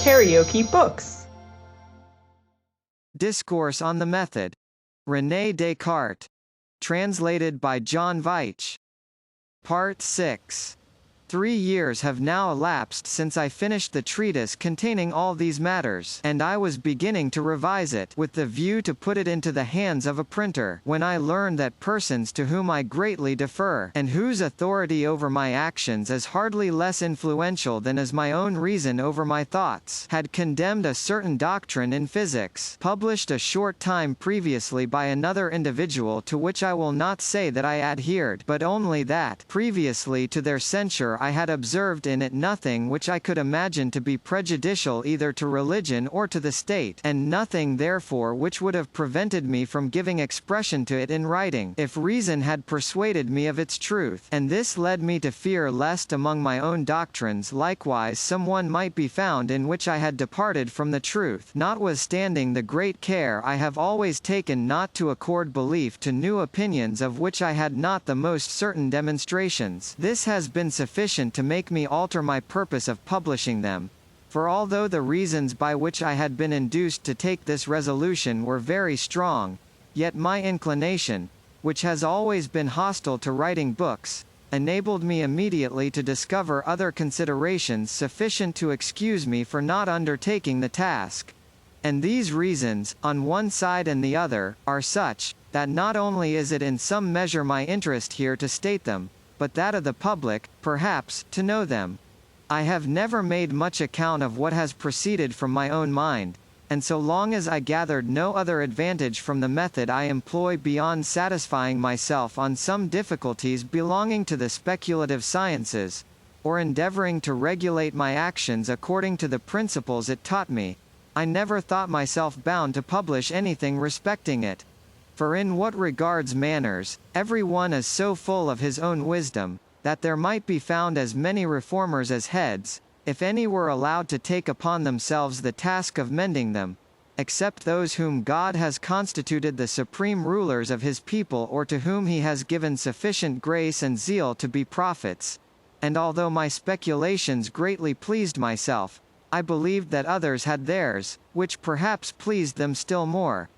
KaraokeBooks. Discourse on the Method. René Descartes. Translated by John Veitch. Part 6. 3 years have now elapsed since I finished the treatise containing all these matters, and I was beginning to revise it, with the view to put it into the hands of a printer, when I learned that persons to whom I greatly defer, and whose authority over my actions is hardly less influential than is my own reason over my thoughts, had condemned a certain doctrine in physics, published a short time previously by another individual, to which I will not say that I adhered, but only that, previously to their censure, I had observed in it nothing which I could imagine to be prejudicial either to religion or to the state, and nothing therefore which would have prevented me from giving expression to it in writing, if reason had persuaded me of its truth, and this led me to fear lest among my own doctrines likewise some one might be found in which I had departed from the truth, notwithstanding the great care I have always taken not to accord belief to new opinions of which I had not the most certain demonstrations. This has been sufficient to make me alter my purpose of publishing them. For although the reasons by which I had been induced to take this resolution were very strong, yet my inclination, which has always been hostile to writing books, enabled me immediately to discover other considerations sufficient to excuse me for not undertaking the task. And these reasons, on one side and the other, are such, that not only is it in some measure my interest here to state them, but that of the public, perhaps, to know them. I have never made much account of what has proceeded from my own mind, and so long as I gathered no other advantage from the method I employ beyond satisfying myself on some difficulties belonging to the speculative sciences, or endeavoring to regulate my actions according to the principles it taught me, I never thought myself bound to publish anything respecting it. For in what regards manners, every one is so full of his own wisdom, that there might be found as many reformers as heads, if any were allowed to take upon themselves the task of mending them, except those whom God has constituted the supreme rulers of his people, or to whom he has given sufficient grace and zeal to be prophets. And although my speculations greatly pleased myself, I believed that others had theirs, which perhaps pleased them still more.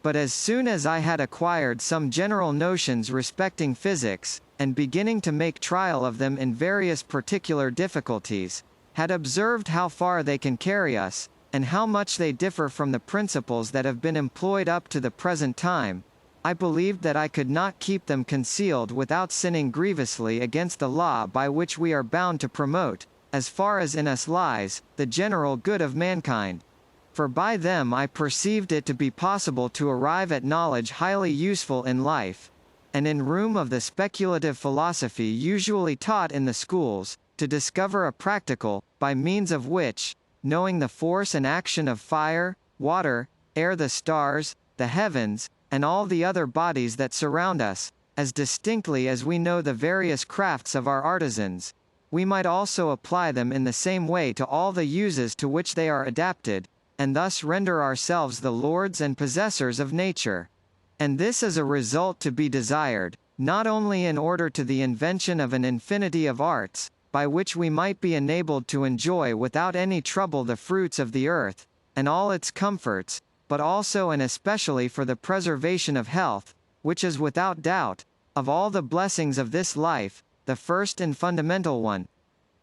But as soon as I had acquired some general notions respecting physics, and beginning to make trial of them in various particular difficulties, had observed how far they can carry us, and how much they differ from the principles that have been employed up to the present time, I believed that I could not keep them concealed without sinning grievously against the law by which we are bound to promote, as far as in us lies, the general good of mankind. For by them I perceived it to be possible to arrive at knowledge highly useful in life, and in room of the speculative philosophy usually taught in the schools, to discover a practical, by means of which, knowing the force and action of fire, water, air, the stars, the heavens, and all the other bodies that surround us, as distinctly as we know the various crafts of our artisans, we might also apply them in the same way to all the uses to which they are adapted, and thus render ourselves the lords and possessors of nature. And this is a result to be desired, not only in order to the invention of an infinity of arts, by which we might be enabled to enjoy without any trouble the fruits of the earth, and all its comforts, but also and especially for the preservation of health, which is without doubt, of all the blessings of this life, the first and fundamental one.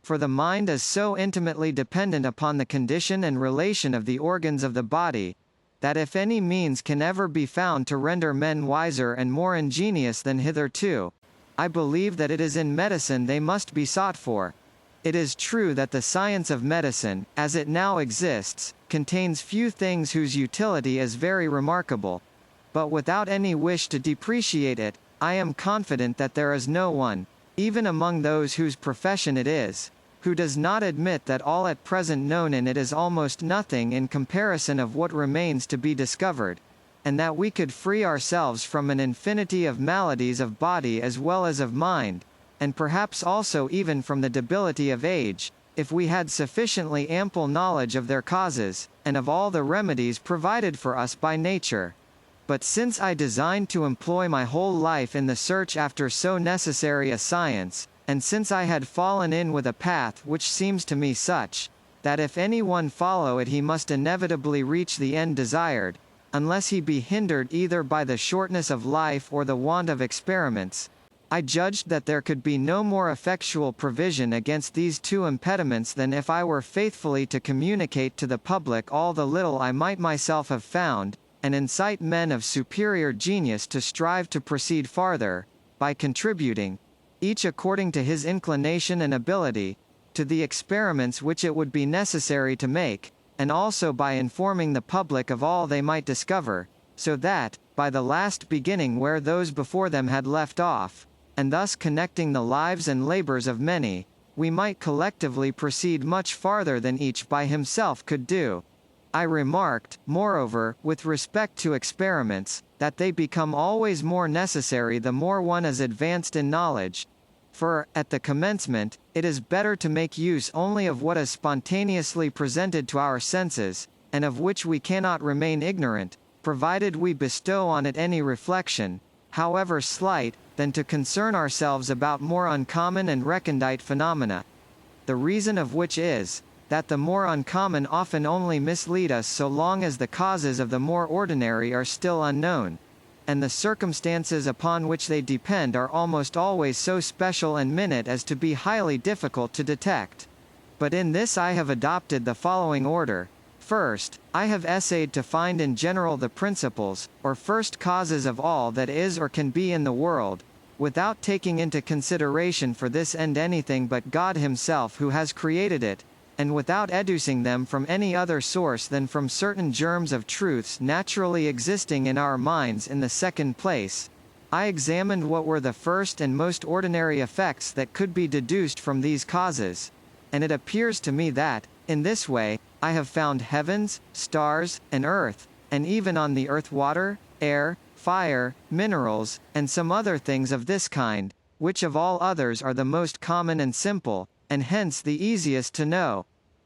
For the mind is so intimately dependent upon the condition and relation of the organs of the body, that if any means can ever be found to render men wiser and more ingenious than hitherto, I believe that it is in medicine they must be sought for. It is true that the science of medicine, as it now exists, contains few things whose utility is very remarkable. But without any wish to depreciate it, I am confident that there is no one, even among those whose profession it is, who does not admit that all at present known in it is almost nothing in comparison of what remains to be discovered, and that we could free ourselves from an infinity of maladies of body as well as of mind, and perhaps also even from the debility of age, if we had sufficiently ample knowledge of their causes, and of all the remedies provided for us by nature. But since I designed to employ my whole life in the search after so necessary a science, and since I had fallen in with a path which seems to me such, that if any one follow it he must inevitably reach the end desired, unless he be hindered either by the shortness of life or the want of experiments, I judged that there could be no more effectual provision against these two impediments than if I were faithfully to communicate to the public all the little I might myself have found, and incite men of superior genius to strive to proceed farther, by contributing, each according to his inclination and ability, to the experiments which it would be necessary to make, and also by informing the public of all they might discover, so that, by the last beginning where those before them had left off, and thus connecting the lives and labors of many, we might collectively proceed much farther than each by himself could do. I remarked, moreover, with respect to experiments, that they become always more necessary the more one is advanced in knowledge. For, at the commencement, it is better to make use only of what is spontaneously presented to our senses, and of which we cannot remain ignorant, provided we bestow on it any reflection, however slight, than to concern ourselves about more uncommon and recondite phenomena. The reason of which is, that the more uncommon often only mislead us so long as the causes of the more ordinary are still unknown, and the circumstances upon which they depend are almost always so special and minute as to be highly difficult to detect. But in this I have adopted the following order. First, I have essayed to find in general the principles, or first causes of all that is or can be in the world, without taking into consideration for this end anything but God himself who has created it, and without educing them from any other source than from certain germs of truths naturally existing in our minds. In the second place, I examined what were the first and most ordinary effects that could be deduced from these causes, and it appears to me that, in this way, I have found heavens, stars, and earth, and even on the earth water, air, fire, minerals, and some other things of this kind, which of all others are the most common and simple, and hence the easiest to know.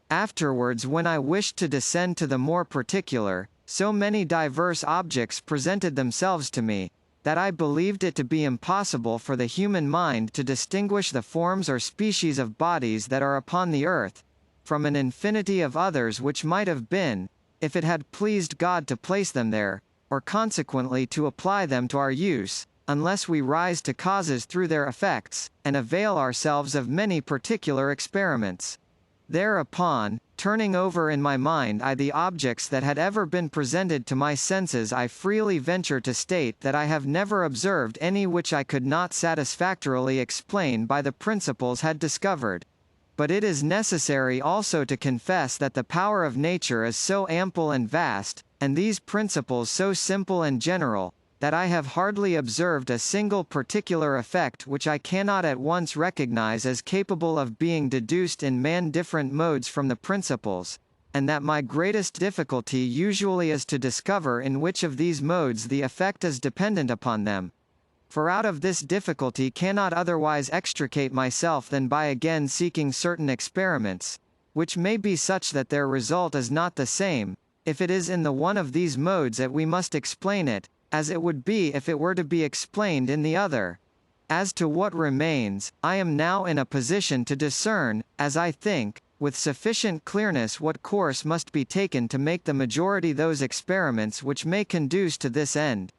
Afterwards, when I wished to descend to the more particular, so many diverse objects presented themselves to me, that I believed it to be impossible for the human mind to distinguish the forms or species of bodies that are upon the earth, from an infinity of others which might have been, if it had pleased God to place them there, or consequently to apply them to our use, unless we rise to causes through their effects, and avail ourselves of many particular experiments. Thereupon, turning over in my mind the objects that had ever been presented to my senses, I freely venture to state that I have never observed any which I could not satisfactorily explain by the principles had discovered. But it is necessary also to confess that the power of nature is so ample and vast, and these principles so simple and general, that I have hardly observed a single particular effect which I cannot at once recognize as capable of being deduced in man different modes from the principles, and that my greatest difficulty usually is to discover in which of these modes the effect is dependent upon them. For out of this difficulty cannot otherwise extricate myself than by again seeking certain experiments, which may be such that their result is not the same, if it is in the one of these modes that we must explain it, as it would be if it were to be explained in the other. As to what remains, I am now in a position to discern, as I think, with sufficient clearness what course must be taken to make the majority those experiments which may conduce to this end.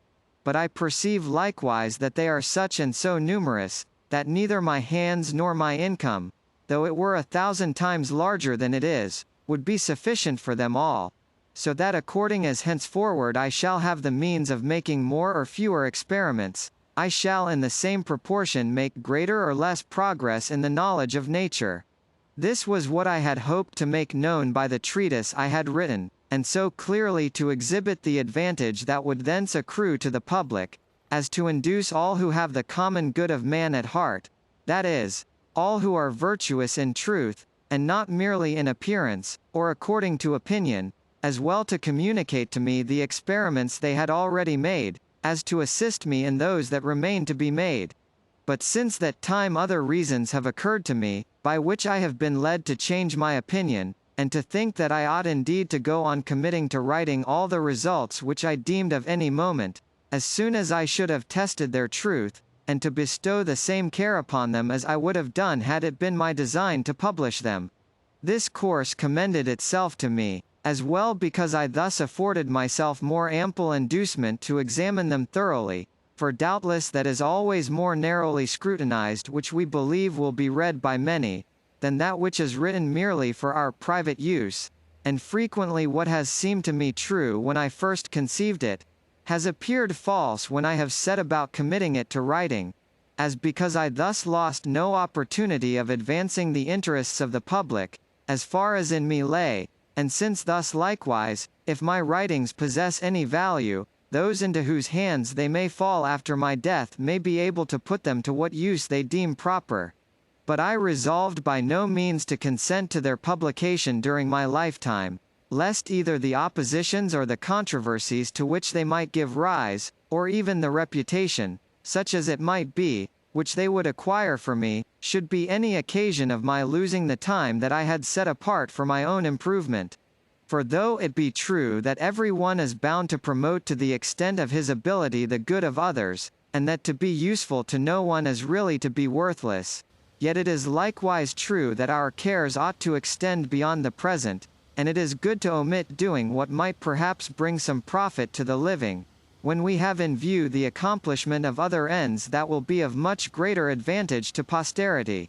But I perceive likewise that they are such and so numerous, that neither my hands nor my income, though it were 1,000 times larger than it is, would be sufficient for them all, so that according as henceforward I shall have the means of making more or fewer experiments, I shall in the same proportion make greater or less progress in the knowledge of nature. This was what I had hoped to make known by the treatise I had written, and so clearly to exhibit the advantage that would thence accrue to the public, as to induce all who have the common good of man at heart, that is, all who are virtuous in truth, and not merely in appearance, or according to opinion, as well to communicate to me the experiments they had already made, as to assist me in those that remain to be made. But since that time other reasons have occurred to me, by which I have been led to change my opinion, and to think that I ought indeed to go on committing to writing all the results which I deemed of any moment, as soon as I should have tested their truth, and to bestow the same care upon them as I would have done had it been my design to publish them. This course commended itself to me, as well because I thus afforded myself more ample inducement to examine them thoroughly, for doubtless that is always more narrowly scrutinized which we believe will be read by many, than that which is written merely for our private use, and frequently what has seemed to me true when I first conceived it, has appeared false when I have set about committing it to writing, as because I thus lost no opportunity of advancing the interests of the public, as far as in me lay, and since thus likewise, if my writings possess any value, those into whose hands they may fall after my death may be able to put them to what use they deem proper. But I resolved by no means to consent to their publication during my lifetime, lest either the oppositions or the controversies to which they might give rise, or even the reputation, such as it might be, which they would acquire for me, should be any occasion of my losing the time that I had set apart for my own improvement. For though it be true that every one is bound to promote to the extent of his ability the good of others, and that to be useful to no one is really to be worthless, yet it is likewise true that our cares ought to extend beyond the present, and it is good to omit doing what might perhaps bring some profit to the living, when we have in view the accomplishment of other ends that will be of much greater advantage to posterity.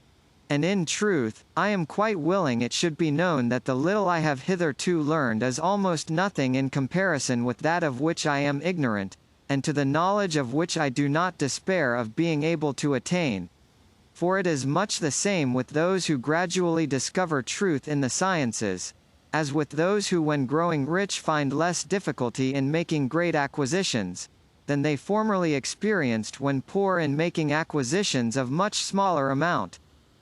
And in truth, I am quite willing it should be known that the little I have hitherto learned is almost nothing in comparison with that of which I am ignorant, and to the knowledge of which I do not despair of being able to attain. For it is much the same with those who gradually discover truth in the sciences, as with those who when growing rich find less difficulty in making great acquisitions, than they formerly experienced when poor in making acquisitions of much smaller amount.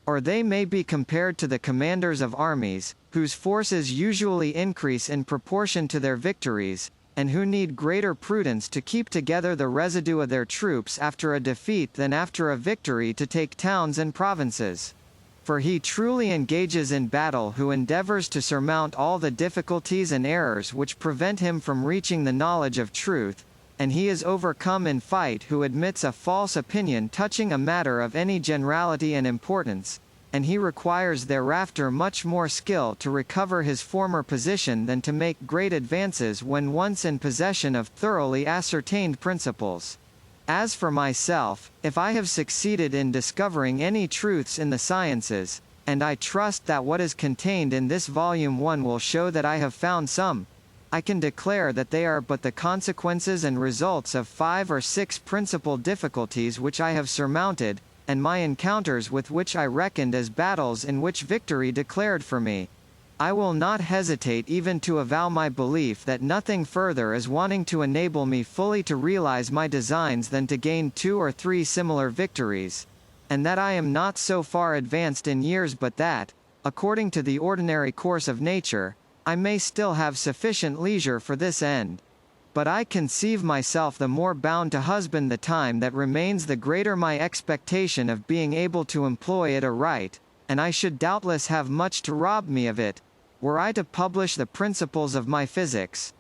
Or they may be compared to the commanders of armies, whose forces usually increase in proportion to their victories, and who need greater prudence to keep together the residue of their troops after a defeat than after a victory to take towns and provinces. For he truly engages in battle who endeavors to surmount all the difficulties and errors which prevent him from reaching the knowledge of truth, and he is overcome in fight who admits a false opinion touching a matter of any generality and importance, and he requires thereafter much more skill to recover his former position than to make great advances when once in possession of thoroughly ascertained principles. As for myself, if I have succeeded in discovering any truths in the sciences, and I trust that what is contained in this volume 1 will show that I have found some, I can declare that they are but the consequences and results of 5 or 6 principal difficulties which I have surmounted, and my encounters with which I reckoned as battles in which victory declared for me. I will not hesitate even to avow my belief that nothing further is wanting to enable me fully to realize my designs than to gain 2 or 3 similar victories, and that I am not so far advanced in years but that, according to the ordinary course of nature, I may still have sufficient leisure for this end. But I conceive myself the more bound to husband the time that remains the greater my expectation of being able to employ it aright, and I should doubtless have much to rob me of it, were I to publish the principles of my physics.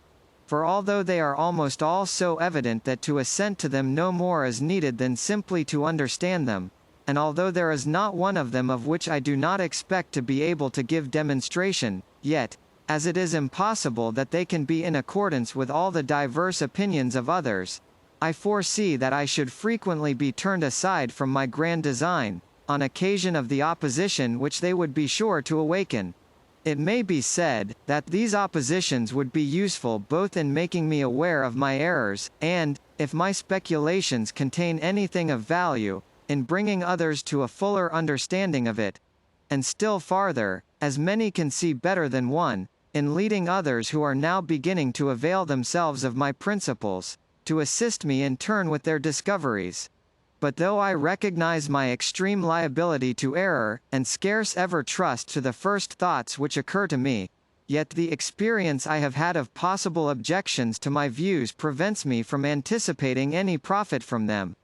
For although they are almost all so evident that to assent to them no more is needed than simply to understand them, and although there is not one of them of which I do not expect to be able to give demonstration, yet, as it is impossible that they can be in accordance with all the diverse opinions of others, I foresee that I should frequently be turned aside from my grand design, on occasion of the opposition which they would be sure to awaken. It may be said, that these oppositions would be useful both in making me aware of my errors, and, if my speculations contain anything of value, in bringing others to a fuller understanding of it, and still farther, as many can see better than one, in leading others who are now beginning to avail themselves of my principles, to assist me in turn with their discoveries. But though I recognize my extreme liability to error, and scarce ever trust to the first thoughts which occur to me, yet the experience I have had of possible objections to my views prevents me from anticipating any profit from them.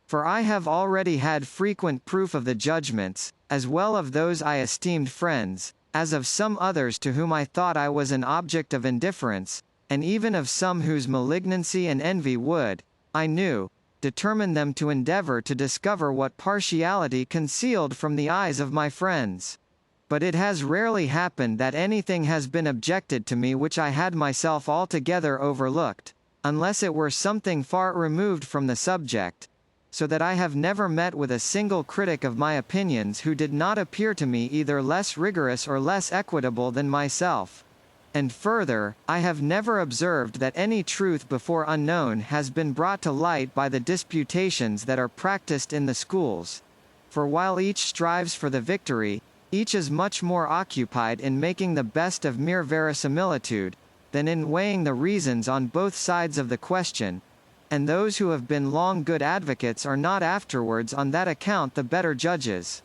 For I have already had frequent proof of the judgments, as well of those I esteemed friends, as of some others to whom I thought I was an object of indifference, and even of some whose malignancy and envy would, I knew, determine them to endeavor to discover what partiality concealed from the eyes of my friends. But it has rarely happened that anything has been objected to me which I had myself altogether overlooked, unless it were something far removed from the subject, so that I have never met with a single critic of my opinions who did not appear to me either less rigorous or less equitable than myself. And further, I have never observed that any truth before unknown has been brought to light by the disputations that are practiced in the schools. For while each strives for the victory, each is much more occupied in making the best of mere verisimilitude, than in weighing the reasons on both sides of the question, and those who have been long good advocates are not afterwards on that account the better judges.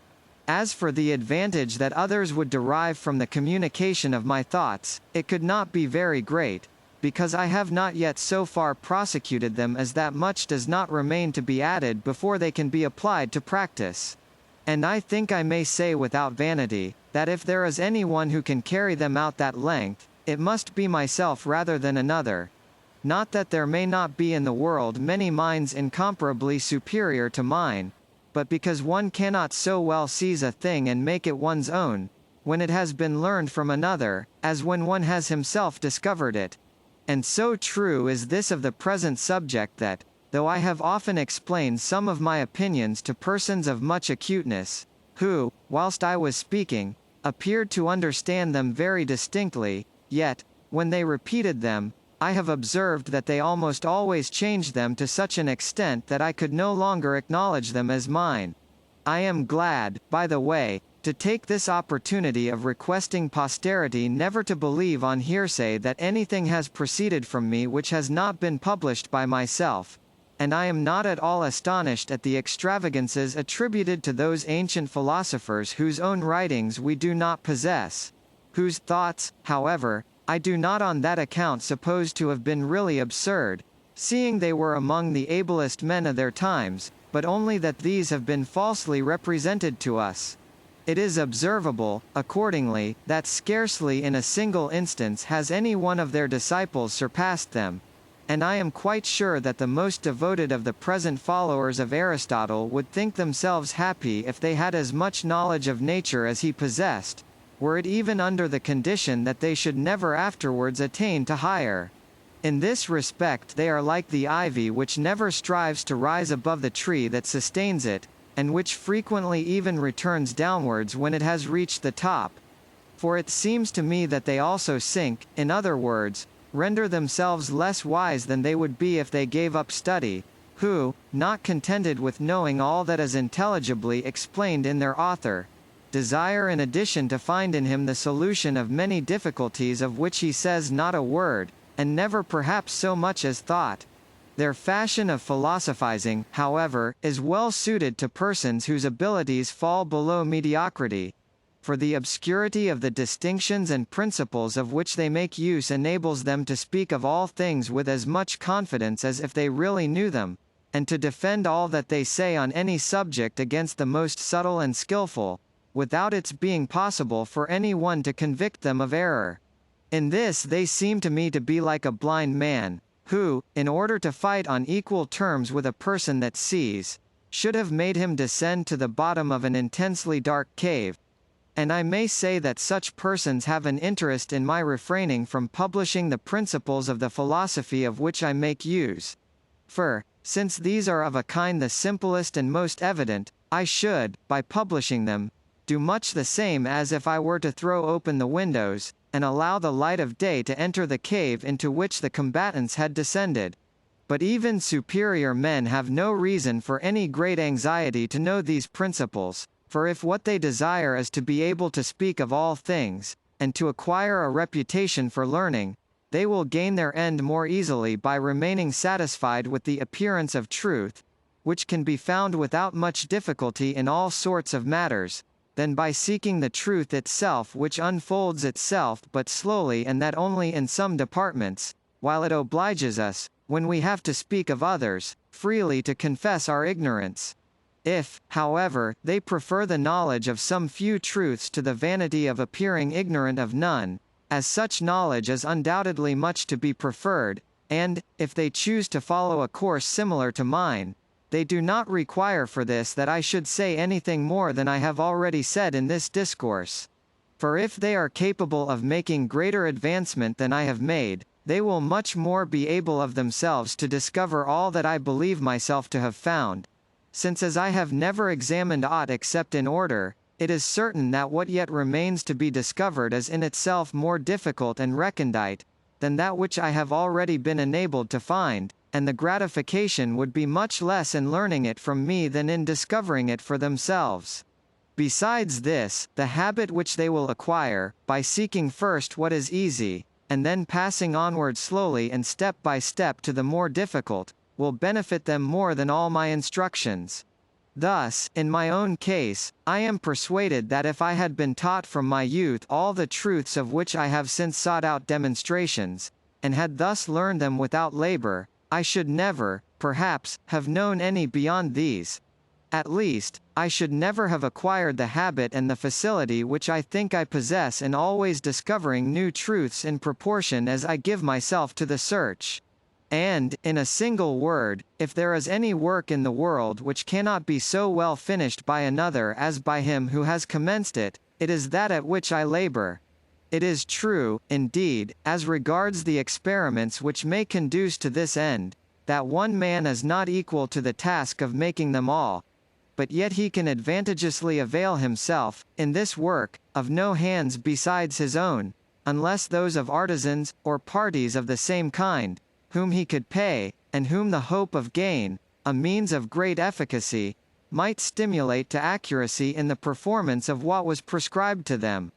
As for the advantage that others would derive from the communication of my thoughts, it could not be very great, because I have not yet so far prosecuted them as that much does not remain to be added before they can be applied to practice. And I think I may say without vanity, that if there is any one who can carry them out that length, it must be myself rather than another. Not that there may not be in the world many minds incomparably superior to mine, but because one cannot so well seize a thing and make it one's own, when it has been learned from another, as when one has himself discovered it. And so true is this of the present subject that, though I have often explained some of my opinions to persons of much acuteness, who, whilst I was speaking, appeared to understand them very distinctly, yet, when they repeated them, I have observed that they almost always changed them to such an extent that I could no longer acknowledge them as mine. I am glad, by the way, to take this opportunity of requesting posterity never to believe on hearsay that anything has proceeded from me which has not been published by myself, and I am not at all astonished at the extravagances attributed to those ancient philosophers whose own writings we do not possess, whose thoughts, however, I do not on that account suppose to have been really absurd, seeing they were among the ablest men of their times, but only that these have been falsely represented to us. It is observable, accordingly, that scarcely in a single instance has any one of their disciples surpassed them, and I am quite sure that the most devoted of the present followers of Aristotle would think themselves happy if they had as much knowledge of nature as he possessed, were it even under the condition that they should never afterwards attain to higher. In this respect they are like the ivy which never strives to rise above the tree that sustains it, and which frequently even returns downwards when it has reached the top. For it seems to me that they also sink, in other words, render themselves less wise than they would be if they gave up study, who, not contented with knowing all that is intelligibly explained in their author, desire in addition to find in him the solution of many difficulties of which he says not a word, and never perhaps so much as thought. Their fashion of philosophizing, however, is well suited to persons whose abilities fall below mediocrity, for the obscurity of the distinctions and principles of which they make use enables them to speak of all things with as much confidence as if they really knew them, and to defend all that they say on any subject against the most subtle and skillful, without its being possible for any one to convict them of error. In this they seem to me to be like a blind man, who, in order to fight on equal terms with a person that sees, should have made him descend to the bottom of an intensely dark cave. And I may say that such persons have an interest in my refraining from publishing the principles of the philosophy of which I make use. For, since these are of a kind the simplest and most evident, I should, by publishing them, do much the same as if I were to throw open the windows, and allow the light of day to enter the cave into which the combatants had descended. But even superior men have no reason for any great anxiety to know these principles, for if what they desire is to be able to speak of all things, and to acquire a reputation for learning, they will gain their end more easily by remaining satisfied with the appearance of truth, which can be found without much difficulty in all sorts of matters, than by seeking the truth itself which unfolds itself but slowly and that only in some departments, while it obliges us, when we have to speak of others, freely to confess our ignorance. If, however, they prefer the knowledge of some few truths to the vanity of appearing ignorant of none, as such knowledge is undoubtedly much to be preferred, and, if they choose to follow a course similar to mine, they do not require for this that I should say anything more than I have already said in this discourse. For if they are capable of making greater advancement than I have made, they will much more be able of themselves to discover all that I believe myself to have found. Since as I have never examined aught except in order, it is certain that what yet remains to be discovered is in itself more difficult and recondite, than that which I have already been enabled to find, and the gratification would be much less in learning it from me than in discovering it for themselves. Besides this, the habit which they will acquire, by seeking first what is easy, and then passing onward slowly and step by step to the more difficult, will benefit them more than all my instructions. Thus, in my own case, I am persuaded that if I had been taught from my youth all the truths of which I have since sought out demonstrations, and had thus learned them without labor, I should never, perhaps, have known any beyond these. At least, I should never have acquired the habit and the facility which I think I possess in always discovering new truths in proportion as I give myself to the search. And, in a single word, if there is any work in the world which cannot be so well finished by another as by him who has commenced it, it is that at which I labor. It is true, indeed, as regards the experiments which may conduce to this end, that one man is not equal to the task of making them all, but yet he can advantageously avail himself, in this work, of no hands besides his own, unless those of artisans, or parties of the same kind, whom he could pay, and whom the hope of gain, a means of great efficacy, might stimulate to accuracy in the performance of what was prescribed to them.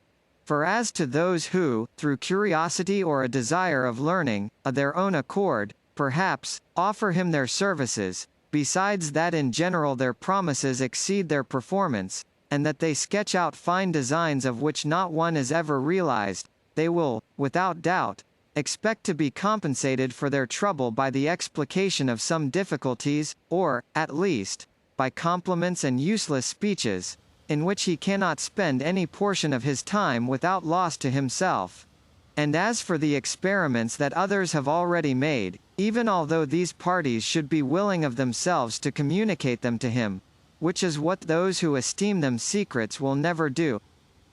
For as to those who, through curiosity or a desire of learning, of their own accord, perhaps, offer him their services, besides that in general their promises exceed their performance, and that they sketch out fine designs of which not one is ever realized, they will, without doubt, expect to be compensated for their trouble by the explication of some difficulties, or, at least, by compliments and useless speeches, in which he cannot spend any portion of his time without loss to himself. And as for the experiments that others have already made, even although these parties should be willing of themselves to communicate them to him, which is what those who esteem them secrets will never do,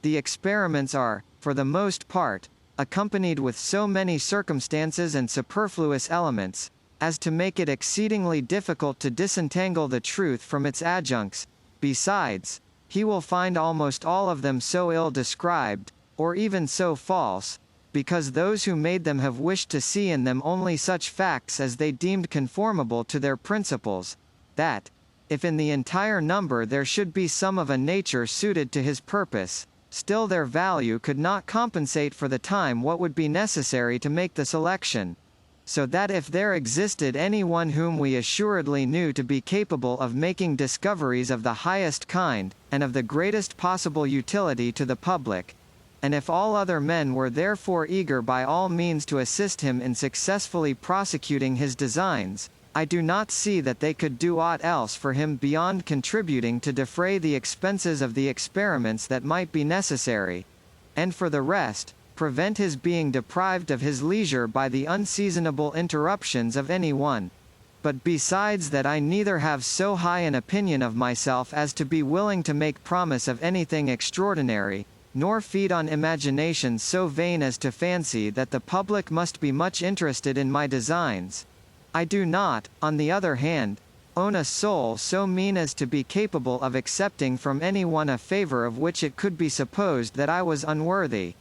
the experiments are, for the most part, accompanied with so many circumstances and superfluous elements, as to make it exceedingly difficult to disentangle the truth from its adjuncts. Besides, he will find almost all of them so ill described, or even so false, because those who made them have wished to see in them only such facts as they deemed conformable to their principles, that, if in the entire number there should be some of a nature suited to his purpose, still their value could not compensate for the time what would be necessary to make the selection. So that if there existed any one whom we assuredly knew to be capable of making discoveries of the highest kind, and of the greatest possible utility to the public, and if all other men were therefore eager by all means to assist him in successfully prosecuting his designs, I do not see that they could do aught else for him beyond contributing to defray the expenses of the experiments that might be necessary, and for the rest, prevent his being deprived of his leisure by the unseasonable interruptions of any one. But besides that, I neither have so high an opinion of myself as to be willing to make promise of anything extraordinary, nor feed on imaginations so vain as to fancy that the public must be much interested in my designs. I do not, on the other hand, own a soul so mean as to be capable of accepting from any one a favor of which it could be supposed that I was unworthy.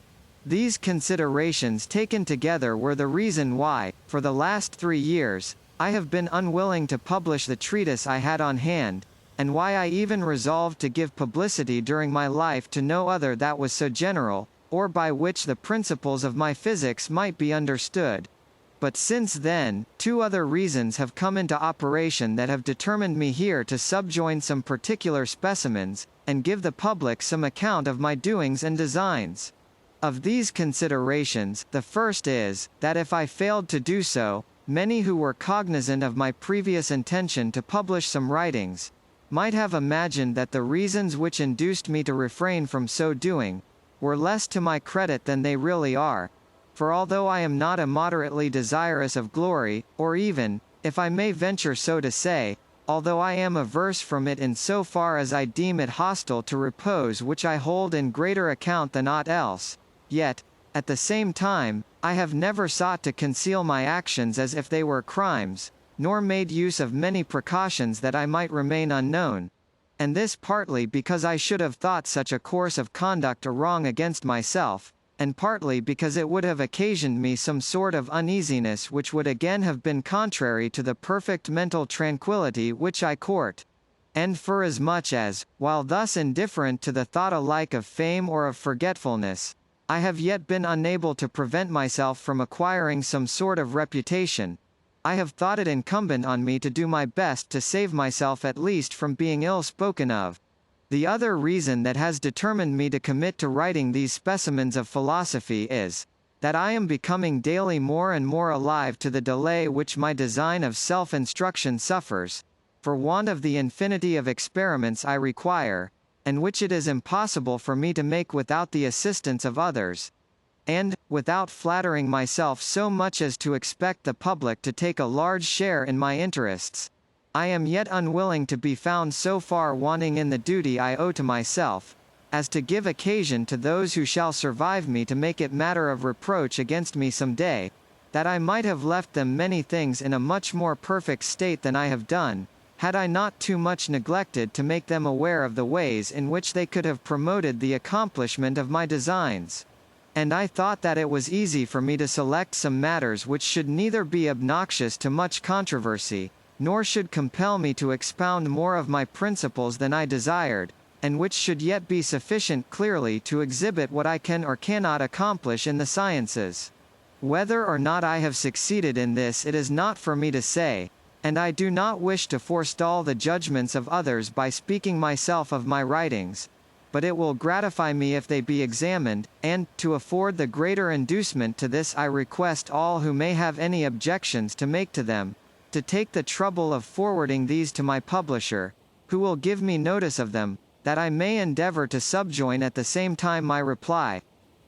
These considerations taken together were the reason why, for the last 3 years, I have been unwilling to publish the treatise I had on hand, and why I even resolved to give publicity during my life to no other that was so general, or by which the principles of my physics might be understood. But since then, 2 other reasons have come into operation that have determined me here to subjoin some particular specimens, and give the public some account of my doings and designs. Of these considerations, the first is, that if I failed to do so, many who were cognizant of my previous intention to publish some writings, might have imagined that the reasons which induced me to refrain from so doing, were less to my credit than they really are. For although I am not immoderately desirous of glory, or even, if I may venture so to say, although I am averse from it in so far as I deem it hostile to repose which I hold in greater account than aught else, yet, at the same time, I have never sought to conceal my actions as if they were crimes, nor made use of many precautions that I might remain unknown, and this partly because I should have thought such a course of conduct a wrong against myself, and partly because it would have occasioned me some sort of uneasiness which would again have been contrary to the perfect mental tranquillity which I court. And forasmuch as, while thus indifferent to the thought alike of fame or of forgetfulness, I have yet been unable to prevent myself from acquiring some sort of reputation, I have thought it incumbent on me to do my best to save myself at least from being ill spoken of. The other reason that has determined me to commit to writing these specimens of philosophy is, that I am becoming daily more and more alive to the delay which my design of self-instruction suffers, for want of the infinity of experiments I require, and which it is impossible for me to make without the assistance of others, and, without flattering myself so much as to expect the public to take a large share in my interests, I am yet unwilling to be found so far wanting in the duty I owe to myself, as to give occasion to those who shall survive me to make it matter of reproach against me some day, that I might have left them many things in a much more perfect state than I have done, had I not too much neglected to make them aware of the ways in which they could have promoted the accomplishment of my designs. And I thought that it was easy for me to select some matters which should neither be obnoxious to much controversy, nor should compel me to expound more of my principles than I desired, and which should yet be sufficient clearly to exhibit what I can or cannot accomplish in the sciences. Whether or not I have succeeded in this it is not for me to say, and I do not wish to forestall the judgments of others by speaking myself of my writings, but it will gratify me if they be examined, and, to afford the greater inducement to this I request all who may have any objections to make to them, to take the trouble of forwarding these to my publisher, who will give me notice of them, that I may endeavor to subjoin at the same time my reply,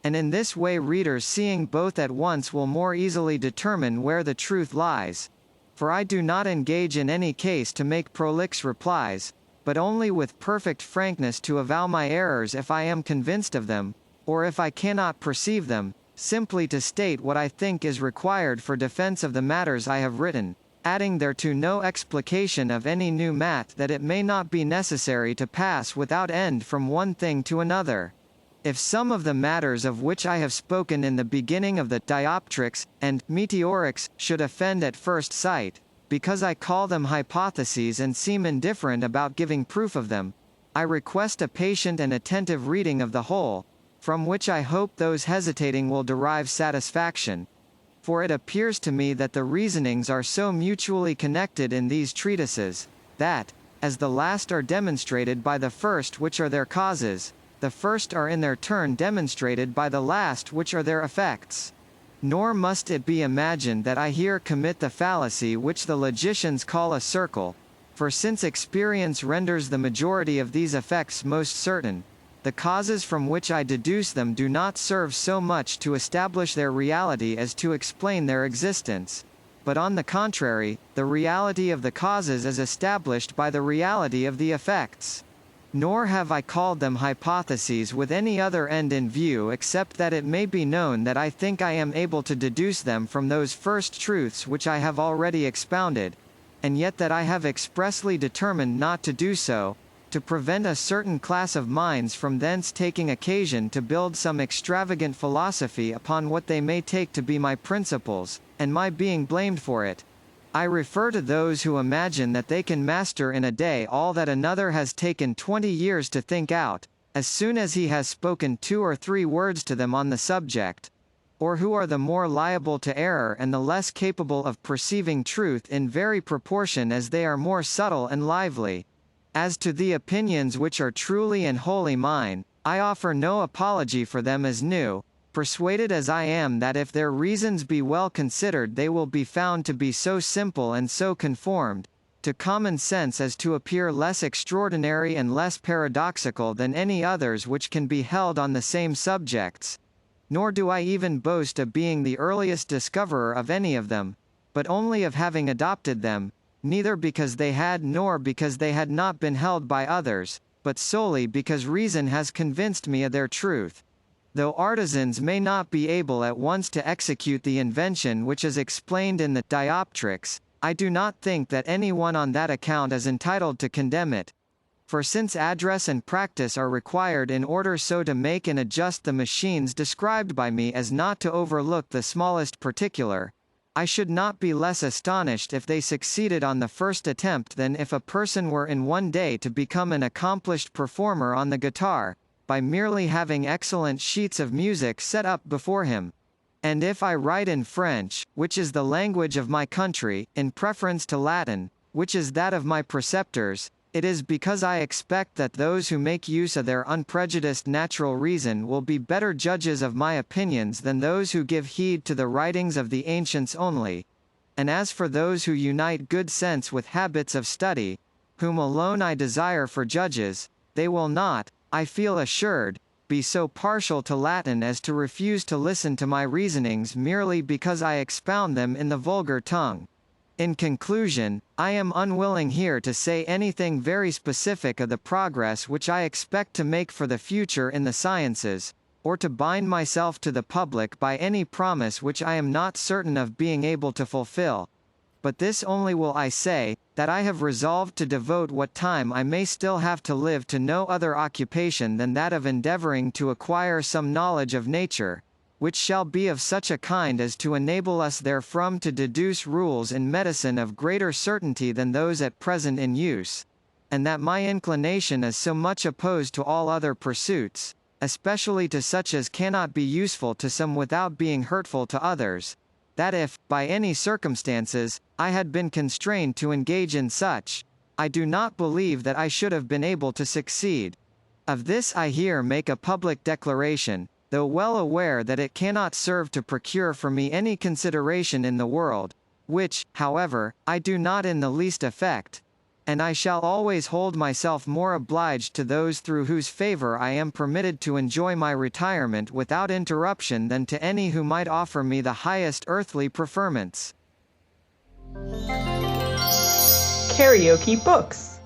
and in this way readers seeing both at once will more easily determine where the truth lies. For I do not engage in any case to make prolix replies, but only with perfect frankness to avow my errors if I am convinced of them, or if I cannot perceive them, simply to state what I think is required for defense of the matters I have written, adding thereto no explication of any new matter that it may not be necessary to pass without end from one thing to another. If some of the matters of which I have spoken in the beginning of the Dioptrics and Meteorics should offend at first sight, because I call them hypotheses and seem indifferent about giving proof of them, I request a patient and attentive reading of the whole, from which I hope those hesitating will derive satisfaction. For it appears to me that the reasonings are so mutually connected in these treatises, that, as the last are demonstrated by the first which are their causes, the first are in their turn demonstrated by the last which are their effects. Nor must it be imagined that I here commit the fallacy which the logicians call a circle, for since experience renders the majority of these effects most certain, the causes from which I deduce them do not serve so much to establish their reality as to explain their existence, but on the contrary, the reality of the causes is established by the reality of the effects. Nor have I called them hypotheses with any other end in view except that it may be known that I think I am able to deduce them from those first truths which I have already expounded, and yet that I have expressly determined not to do so, to prevent a certain class of minds from thence taking occasion to build some extravagant philosophy upon what they may take to be my principles, and my being blamed for it. I refer to those who imagine that they can master in a day all that another has taken 20 years to think out, as soon as he has spoken 2 or 3 words to them on the subject, or who are the more liable to error and the less capable of perceiving truth in very proportion as they are more subtle and lively. As to the opinions which are truly and wholly mine, I offer no apology for them as new, persuaded as I am that if their reasons be well considered they will be found to be so simple and so conformed to common sense as to appear less extraordinary and less paradoxical than any others which can be held on the same subjects. Nor do I even boast of being the earliest discoverer of any of them, but only of having adopted them, neither because they had nor because they had not been held by others, but solely because reason has convinced me of their truth. Though artisans may not be able at once to execute the invention which is explained in the Dioptrics, I do not think that anyone on that account is entitled to condemn it. For since address and practice are required in order so to make and adjust the machines described by me as not to overlook the smallest particular, I should not be less astonished if they succeeded on the first attempt than if a person were in one day to become an accomplished performer on the guitar, by merely having excellent sheets of music set up before him. And if I write in French, which is the language of my country, in preference to Latin, which is that of my preceptors, it is because I expect that those who make use of their unprejudiced natural reason will be better judges of my opinions than those who give heed to the writings of the ancients only. And as for those who unite good sense with habits of study, whom alone I desire for judges, they will not, I feel assured, be so partial to Latin as to refuse to listen to my reasonings merely because I expound them in the vulgar tongue. In conclusion, I am unwilling here to say anything very specific of the progress which I expect to make for the future in the sciences, or to bind myself to the public by any promise which I am not certain of being able to fulfill. But this only will I say, that I have resolved to devote what time I may still have to live to no other occupation than that of endeavoring to acquire some knowledge of nature, which shall be of such a kind as to enable us therefrom to deduce rules in medicine of greater certainty than those at present in use, and that my inclination is so much opposed to all other pursuits, especially to such as cannot be useful to some without being hurtful to others, that if, by any circumstances, I had been constrained to engage in such, I do not believe that I should have been able to succeed. Of this I here make a public declaration, though well aware that it cannot serve to procure for me any consideration in the world, which, however, I do not in the least affect, and I shall always hold myself more obliged to those through whose favor I am permitted to enjoy my retirement without interruption than to any who might offer me the highest earthly preferments. KaraokeBooks.